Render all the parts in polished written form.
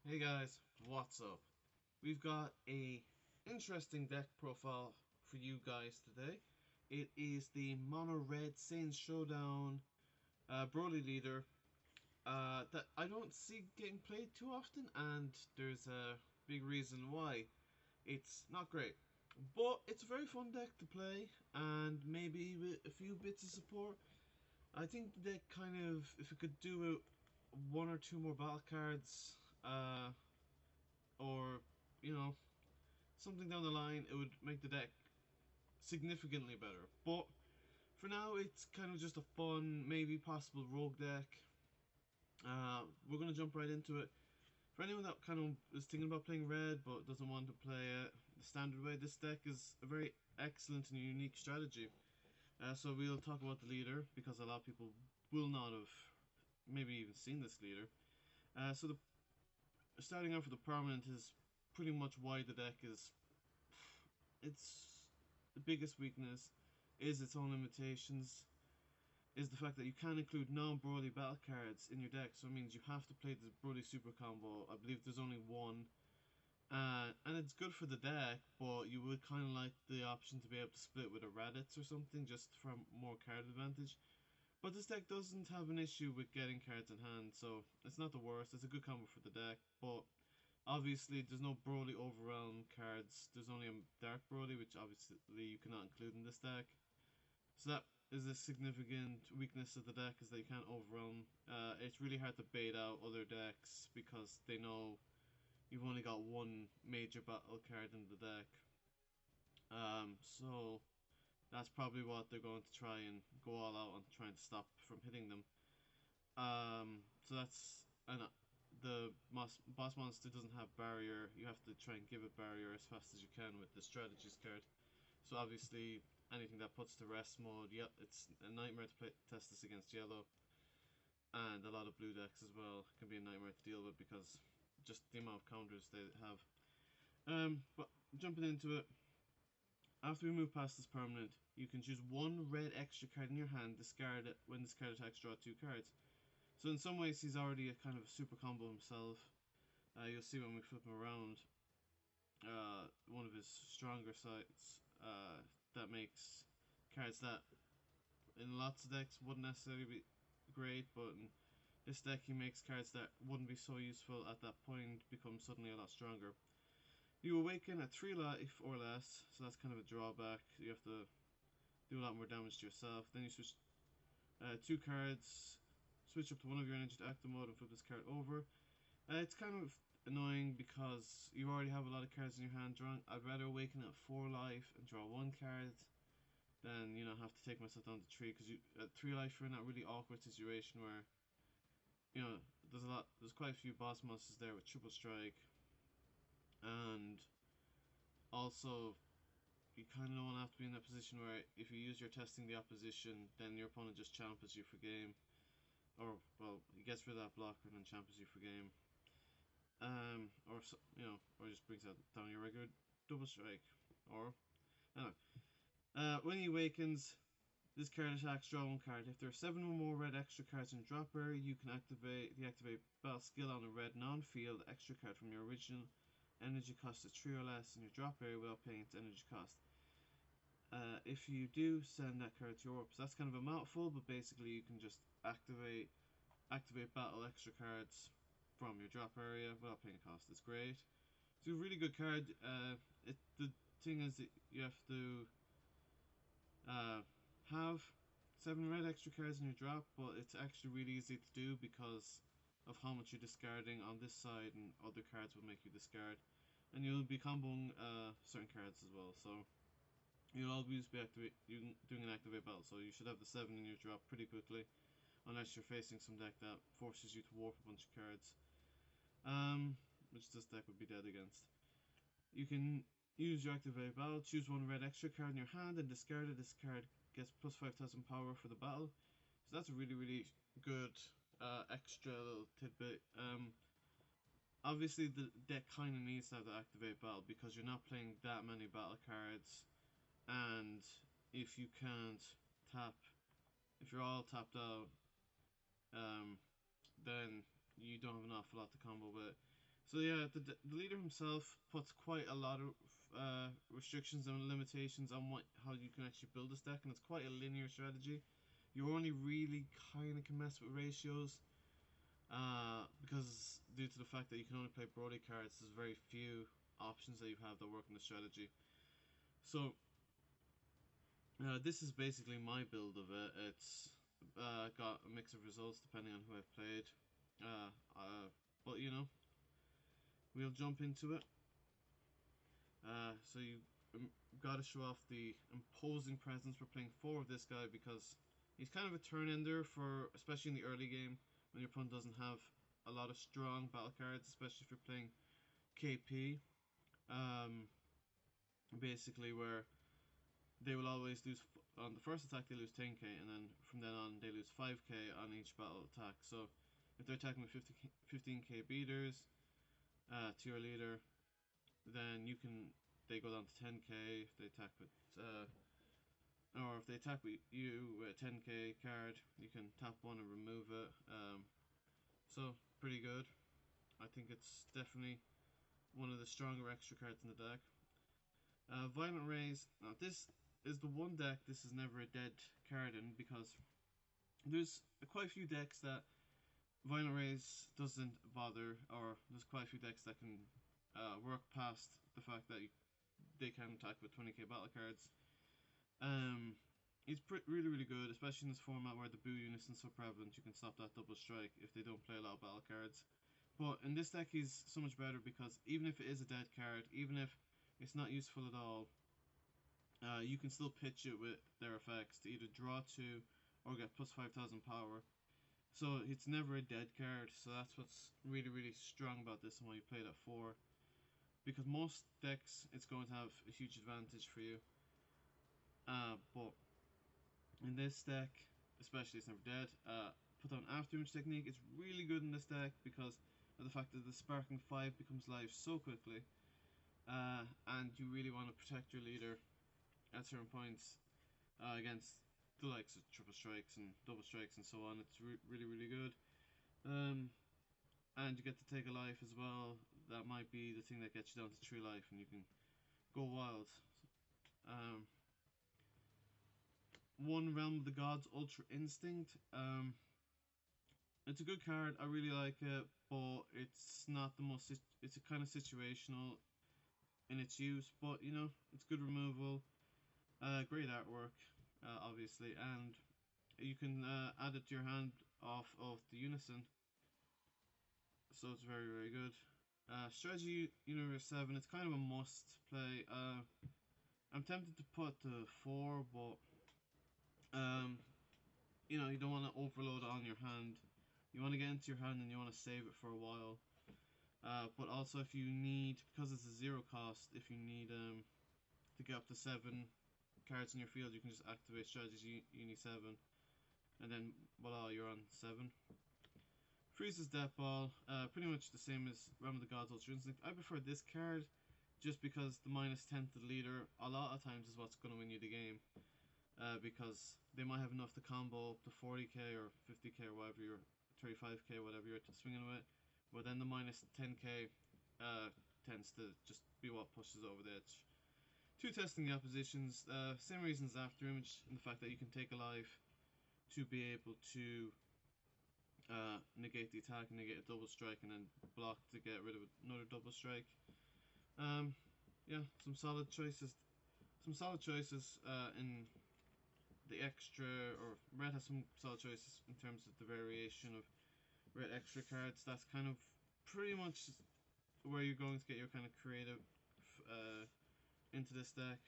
Hey guys, what's up? We've got a interesting deck profile for you guys today. It is the Mono Red Saiyan Showdown Broly leader that I don't see getting played too often, and there's a big reason why. It's not great, but it's a very fun deck to play, and maybe with a few bits of support. I think the deck kind of, if it could do one or two more battle cards, or you know something down the line, it would make the deck significantly better. But for now, it's kind of just a fun, maybe possible rogue deck. We're gonna jump right into it. For anyone that kind of is thinking about playing red but doesn't want to play it the standard way, this deck is a very excellent and unique strategy. So we'll talk about the leader because a lot of people will not have maybe even seen this leader. So the starting off with the permanent is pretty much why the deck is its the biggest weakness is its own limitations. Is the fact that you can include non-Broly battle cards in your deck, so it means you have to play the Broly super combo. I believe there's only one, and it's good for the deck, but you would kind of like the option to be able to split with a Raditz or something just for more card advantage. But this deck doesn't have an issue with getting cards in hand, so it's not the worst. It's a good combo for the deck, but obviously, there's no Broly Overwhelm cards. There's only a Dark Broly, which obviously you cannot include in this deck. So that is a significant weakness of the deck, is that you can't Overwhelm. It's really hard to bait out other decks because they know you've only got one major battle card in the deck. So that's probably what they're going to try and go all out on trying to stop from hitting them. So that's the boss monster doesn't have barrier. You have to try and give it barrier as fast as you can with the strategies card. So obviously anything that puts to rest mode, yeah, it's a nightmare to test this against yellow, and a lot of blue decks as well can be a nightmare to deal with because just the amount of counters they have. But jumping into it, after we move past this permanent, you can choose one red extra card in your hand, discard it. When this card attacks, draw two cards. So in some ways, he's already a kind of super combo himself. You'll see when we flip him around, one of his stronger sides that makes cards that in lots of decks wouldn't necessarily be great, but in this deck he makes cards that wouldn't be so useful at that point become suddenly a lot stronger. You awaken at 3 life or less, so that's kind of a drawback. You have to do a lot more damage to yourself. Then you switch two cards, switch up to one of your energy to active mode and flip this card over. It's kind of annoying because you already have a lot of cards in your hand drawn. I'd rather awaken at 4 life and draw one card than have to take myself down to 3, because you at 3 life you're in that really awkward situation where there's quite a few boss monsters there with triple strike, and also you kind of don't have to be in that position where if you use your testing the opposition, then your opponent just champions you for game, or well, he gets rid of that blocker and then champions you for game. Or or just brings out down your regular double strike. Or anyway, when he awakens, this card attacks. Draw one card. If there are 7 or more red extra cards in your drop area, you can activate the activate battle skill on a red non-field extra card from your original energy cost of 3 or less in your drop area without paying its energy cost. If you do, send that card to your orb. So that's kind of a mouthful, but basically you can just activate battle extra cards from your drop area without paying a cost. It's great. It's a really good card. The thing is that you have to have 7 red extra cards in your drop, but it's actually really easy to do because of how much you're discarding on this side, and other cards will make you discard. And you'll be comboing certain cards as well, so you'll always be doing an activate battle, so you should have the 7 in your drop pretty quickly, unless you're facing some deck that forces you to warp a bunch of cards, which this deck would be dead against. You can use your activate battle, choose one red extra card in your hand and discard it. This card gets plus 5,000 power for the battle, so that's a really good extra little tidbit. Obviously the deck kind of needs to have the activate battle because you're not playing that many battle cards, and if you can't tap, if you're all tapped out, then you don't have an awful lot to combo with. So yeah, the leader himself puts quite a lot of restrictions and limitations on what how you can actually build this deck, and it's quite a linear strategy. You only really kind of can mess with ratios, because due to the fact that you can only play Brody cards, there's very few options that you have that work in the strategy. So this is basically my build of it. It's got a mix of results depending on who I've played. Uh, uh, but you know, we'll jump into it. So you got to show off the imposing presence for playing four of this guy because he's kind of a turn ender for, especially in the early game when your opponent doesn't have a lot of strong battle cards, especially if you're playing KP. Um, Basically, where they will always lose on the first attack, they lose 10k, and then from then on, they lose 5k on each battle attack. So if they're attacking with 15k beaters to your leader, then you can they go down to 10k. If they attack with or if they attack with you with a 10k card, you can tap one and remove it. So pretty good. I think it's definitely one of the stronger extra cards in the deck. Violent Rays. Now this is the one deck this is never a dead card in, because there's quite a few decks that Violent Rays doesn't bother, or there's quite a few decks that can work past the fact that they can attack with 20k battle cards. He's really, really good, especially in this format where the Boo Unison is so prevalent. You can stop that double strike if they don't play a lot of battle cards. But in this deck, he's so much better because even if it is a dead card, even if it's not useful at all, you can still pitch it with their effects to either draw 2 or get plus 5,000 power. So it's never a dead card, so that's what's really, really strong about this and why you play it at 4. Because most decks, it's going to have a huge advantage for you. But in this deck, especially, it's never dead. Put on afterimage technique. It's really good in this deck because of the fact that the sparking 5 becomes live so quickly, and you really want to protect your leader at certain points against the likes of triple strikes and double strikes and so on. It's really, really good. And you get to take a life as well. That might be the thing that gets you down to 3 life, and you can go wild. One Realm of the Gods Ultra Instinct. It's a good card. I really like it, but it's not the most. It's a kind of situational in its use, but you know, it's good removal. Great artwork, obviously, and you can add it to your hand off of the Unison, so it's very, very good. Strategy Universe 7, it's kind of a must play. I'm tempted to put the 4, but you know, you don't want to overload it on your hand. You want to get into your hand and you want to save it for a while. But also, if you need, because it's a 0 cost, if you need to get up to 7 cards in your field, you can just activate Strategy Uni 7, and then voila, you're on 7. Freezes Death Ball, pretty much the same as Realm of the Gods Ultra Instinct. I prefer this card just because the minus 10 to the leader a lot of times is what's going to win you the game. Because they might have enough to combo up to 40k or 50k or whatever you're 35k, whatever you're swinging with, but then the minus 10k tends to just be what pushes over the edge. 2 testing the oppositions, same reasons after image, and the fact that you can take a life to be able to negate the attack and negate a double strike, and then block to get rid of another double strike. Yeah, some solid choices. In the extra, or Red has some solid choices in terms of the variation of Red extra cards. That's kind of pretty much where you're going to get your kind of creative into this deck,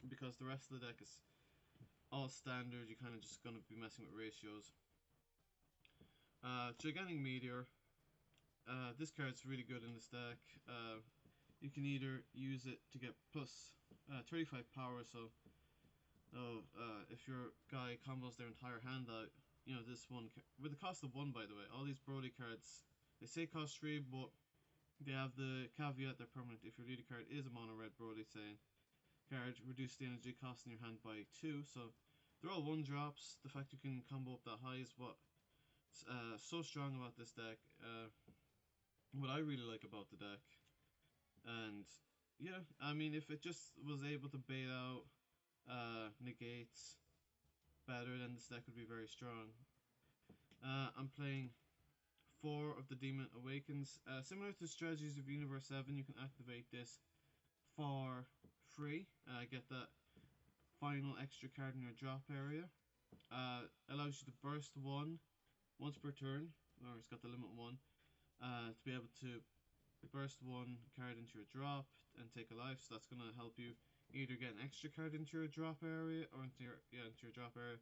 because the rest of the deck is all standard. You're kind of just going to be messing with ratios. Gigantic Meteor. This card's really good in this deck. You can either use it to get plus 35 power, so if your guy combos their entire hand out, you know, this one, with the cost of 1, by the way, all these Brody cards, they say cost 3, but they have the caveat they're permanent. If your leader card is a mono red Brody saying card, reduce the energy cost in your hand by 2, so they're all 1 drops. The fact you can combo up that high is what's so strong about this deck. what I really like about the deck. And yeah, I mean, if it just was able to bait out negates better, then this deck would be very strong. I'm playing 4 of the Demon Awakens. Similar to Strategies of Universe 7, you can activate this for free. Get that final extra card in your drop area. Allows you to burst one once per turn, or it's got the limit 1, to be able to burst one card into your drop and take a life. So that's going to help you either get an extra card into your drop area or into your drop area,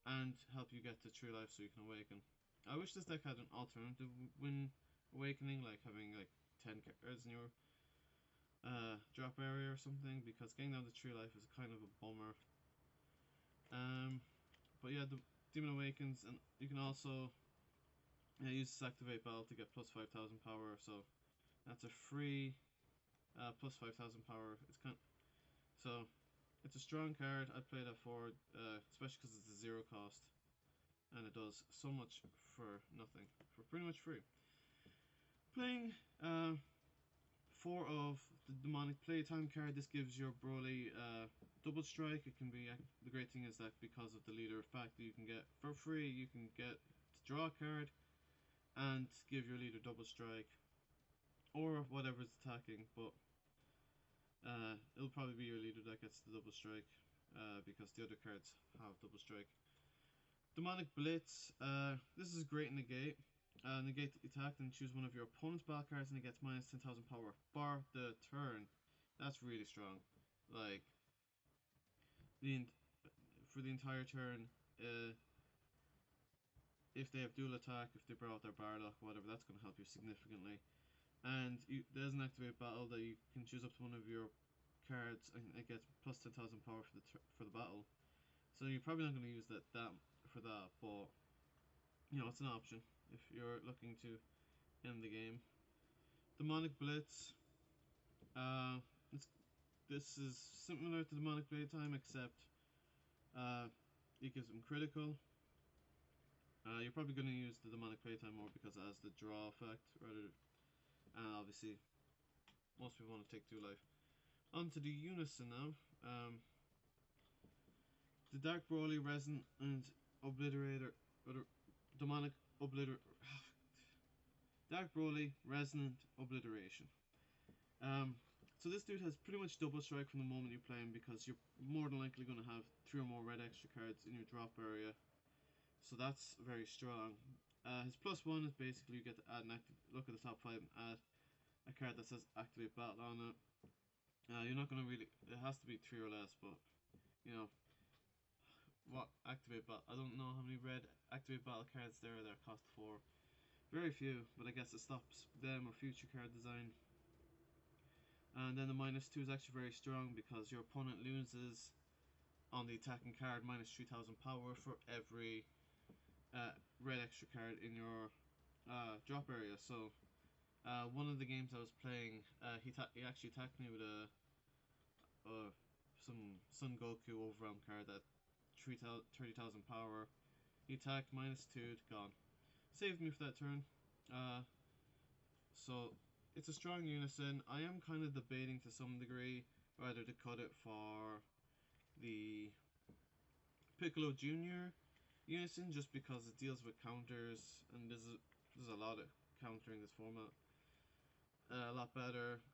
and help you get to true life so you can awaken. I wish this deck had an alternative when awakening, like having like 10 cards in your drop area or something, because getting down to true life is kind of a bummer. Um, but yeah, the Demon Awakens, and you can also use this activate battle to get plus 5,000 power. So that's a free plus 5,000 power. So it's a strong card. I'd play that forward, especially because it's a 0 cost, and it does so much for nothing, for pretty much free. Playing 4 of the Demonic Playtime card. This gives your Broly double strike. It can be the great thing is that because of the leader effect that you can get for free, you can get to draw a card and give your leader double strike or whatever's attacking. But it'll probably be your leader that gets the double strike because the other cards have double strike. Demonic Blitz. This is great in the gate. Negate the attack, then choose one of your opponent's battle cards, and it gets minus 10,000 power for the turn. That's really strong. Like the for the entire turn, uh, if they have dual attack, if they brought out their Bardock, whatever, that's going to help you significantly. And there's an activate battle that you can choose up to one of your cards, and it gets plus 10,000 power for the battle. So you're probably not going to use that for that, but you know it's an option if you're looking to end the game. Demonic Blitz. Uh, this is similar to Demonic Playtime, except uh, it gives them critical. You're probably going to use the Demonic Playtime more because it has the draw effect, rather, and obviously most people want to take 2 life. On to the Unison now. The Dark Broly Resonant Obliterator, or the Demonic Obliterator. Dark Broly Resonant Obliteration. Um, so this dude has pretty much double strike from the moment you play him because you're more than likely going to have 3 or more red extra cards in your drop area. So that's very strong. His plus 1 is basically you get to add an active, look at the top 5 and add a card that says activate battle on it. You're not going to really, it has to be 3 or less, but you know, what activate battle, I don't know how many red activate battle cards there are that cost 4. Very few, but I guess it stops them or future card design. And then the minus 2 is actually very strong because your opponent loses on the attacking card minus 3,000 power for every red extra card in your drop area. So one of the games I was playing, he actually attacked me with some Son Goku overwhelm card at 30,000 power. He attacked minus 2, gone. Saved me for that turn. Uh, so it's a strong Unison. I am kind of debating to some degree whether to cut it for the Piccolo Junior Unison just because it deals with counters and there's a lot of counter in this format. A lot better.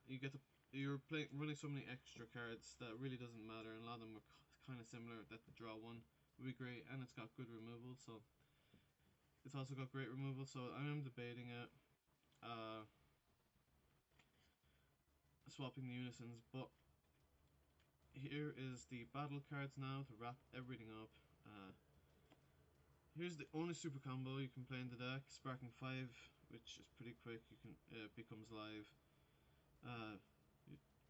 You're running so many extra cards that really doesn't matter, and a lot of them are kind of similar. That the draw one would be great, and it's got good removal. So it's also got great removal. So I am debating it. Swapping the Unisons, but here is the battle cards now to wrap everything up. Here's the only super combo you can play in the deck, Sparking 5, which is pretty quick. You can becomes live. Uh,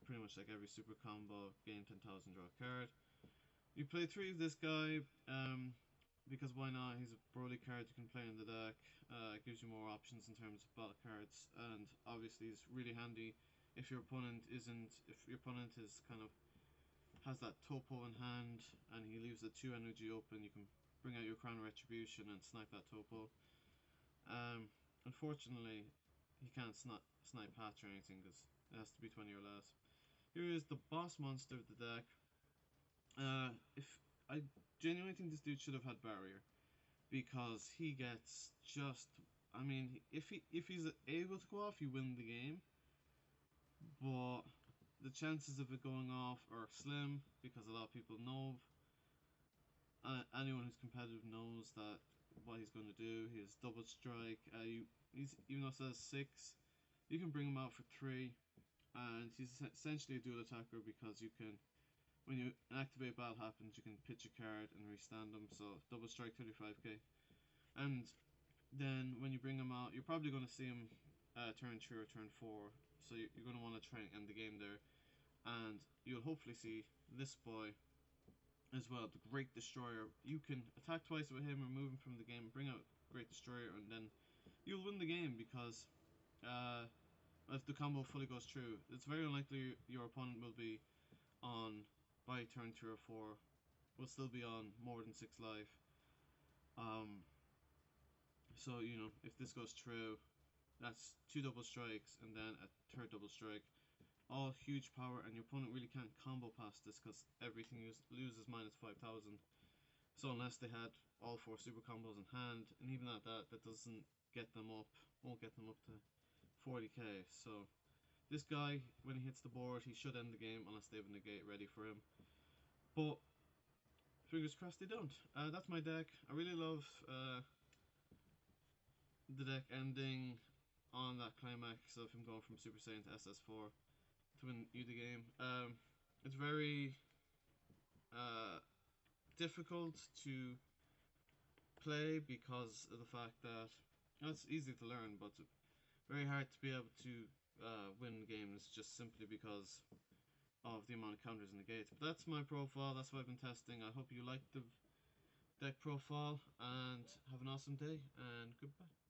Pretty much like every super combo, gain 10,000, draw a card. You play 3 of this guy, because why not? He's a Broly card you can play in the deck. It gives you more options in terms of battle cards, and obviously it's really handy if your opponent is kind of has that topo in hand and he leaves the 2 energy open. You can bring out your Crown of Retribution and snipe that topo. Unfortunately, he can't snipe hatch or anything because it has to be 20 or less. Here is the boss monster of the deck. If I genuinely think this dude should have had barrier because he gets just. I mean, if he's able to go off, you win the game. But the chances of it going off are slim because a lot of people know. Anyone who's competitive knows that what he's going to do. He has double strike. He's even though it says 6, you can bring him out for 3, and he's essentially a dual attacker because you can, when you an activate battle happens, you can pitch a card and restand him. So double strike 35k, and then when you bring him out, you're probably going to see him turn 3 or turn 4. So you're going to want to try and end the game there, and you'll hopefully see this boy as well, the Great Destroyer. You can attack twice with him, remove him from the game, bring out Great Destroyer, and then you'll win the game because uh, if the combo fully goes through, it's very unlikely your opponent will be on by turn 3 or 4, will still be on more than 6 life. Um, so, if this goes through, that's 2 double strikes and then a third double strike. All huge power, and your opponent really can't combo past this because everything loses minus 5,000. So unless they had all 4 super combos in hand, and even at that, that doesn't get them up, won't get them up to 40k. So this guy, when he hits the board, he should end the game unless they have a negate ready for him. But fingers crossed they don't. That's my deck. I really love the deck ending on that climax of him going from Super Saiyan to SS4 to win you the game. It's very uh, difficult to play because of the fact that it's easy to learn, but very hard to be able to win games just simply because of the amount of counters and negates. But that's my profile. That's what I've been testing. I hope you liked the deck profile and have an awesome day and goodbye.